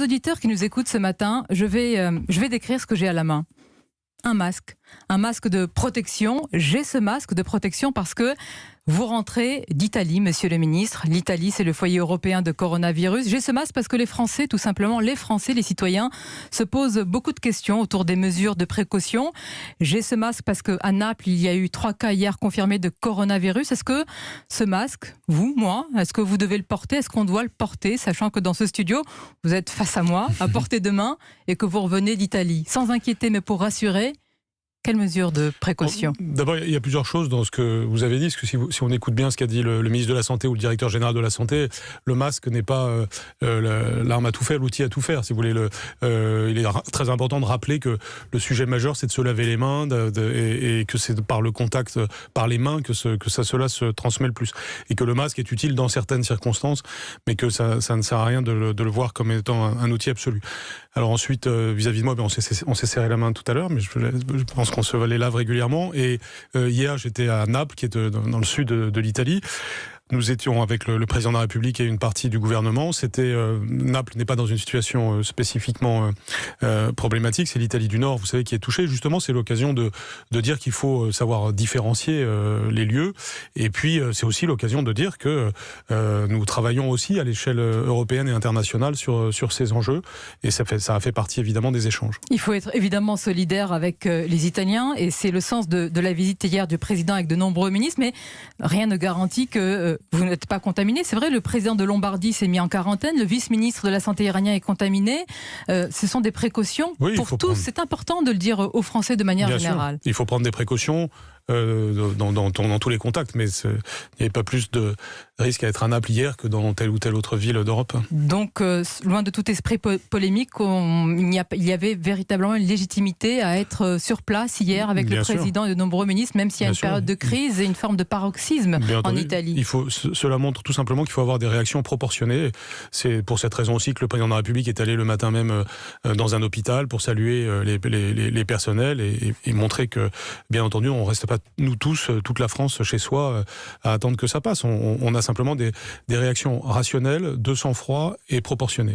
auditeurs qui nous écoutent ce matin, je vais décrire ce que j'ai à la main. Un masque de protection. J'ai ce masque de protection parce que vous rentrez d'Italie, monsieur le ministre. L'Italie, c'est le foyer européen de coronavirus. J'ai ce masque parce que les Français, tout simplement, les Français, les citoyens, se posent beaucoup de questions autour des mesures de précaution. J'ai ce masque parce qu'à Naples, il y a eu 3 cas hier confirmés de coronavirus. Est-ce que ce masque, vous, moi, est-ce que vous devez le porter? Est-ce qu'on doit le porter, sachant que dans ce studio, vous êtes face à moi, à portée de main, et que vous revenez d'Italie? Sans inquiéter, mais pour rassurer, quelles mesures de précaution? D'abord, il y a plusieurs choses dans ce que vous avez dit, parce que si on écoute bien ce qu'a dit le ministre de la Santé ou le directeur général de la Santé, le masque n'est pas l'arme à tout faire, l'outil à tout faire. Si vous voulez, il est très important de rappeler que le sujet majeur, c'est de se laver les mains et que c'est par le contact, par les mains, que cela se transmet le plus. Et que le masque est utile dans certaines circonstances, mais que ça ne sert à rien de le voir comme étant un outil absolu. Alors ensuite, vis-à-vis de moi, on s'est serré la main tout à l'heure, mais je pense qu'on se les lave régulièrement. Et hier, j'étais à Naples, qui est dans le sud de l'Italie. Nous étions avec le président de la République et une partie du gouvernement. Naples n'est pas dans une situation spécifiquement problématique. C'est l'Italie du Nord, vous savez, qui est touchée. Justement, c'est l'occasion de dire qu'il faut savoir différencier les lieux. Et puis, c'est aussi l'occasion de dire que nous travaillons aussi à l'échelle européenne et internationale sur ces enjeux. Et ça a fait partie, évidemment, des échanges. Il faut être évidemment solidaire avec les Italiens. Et c'est le sens de la visite hier du président avec de nombreux ministres. Mais rien ne garantit que vous n'êtes pas contaminé. C'est vrai, le président de Lombardie s'est mis en quarantaine, le vice-ministre de la Santé iranien est contaminé. Ce sont des précautions pour tous. C'est important de le dire aux Français de manière générale. Il faut prendre des précautions dans tous les contacts, mais il n'y avait pas plus de risque à être à Naples hier que dans telle ou telle autre ville d'Europe. Donc, loin de tout esprit polémique, il y avait véritablement une légitimité à être sur place hier avec le président et de nombreux ministres, même s'il y a une période de crise et une forme de paroxysme en Italie. Cela montre tout simplement qu'il faut avoir des réactions proportionnées. C'est pour cette raison aussi que le président de la République est allé le matin même dans un hôpital pour saluer les personnels et montrer que, bien entendu, on ne reste pas nous tous, toute la France chez soi, à attendre que ça passe. On a simplement des réactions rationnelles, de sang-froid et proportionnées.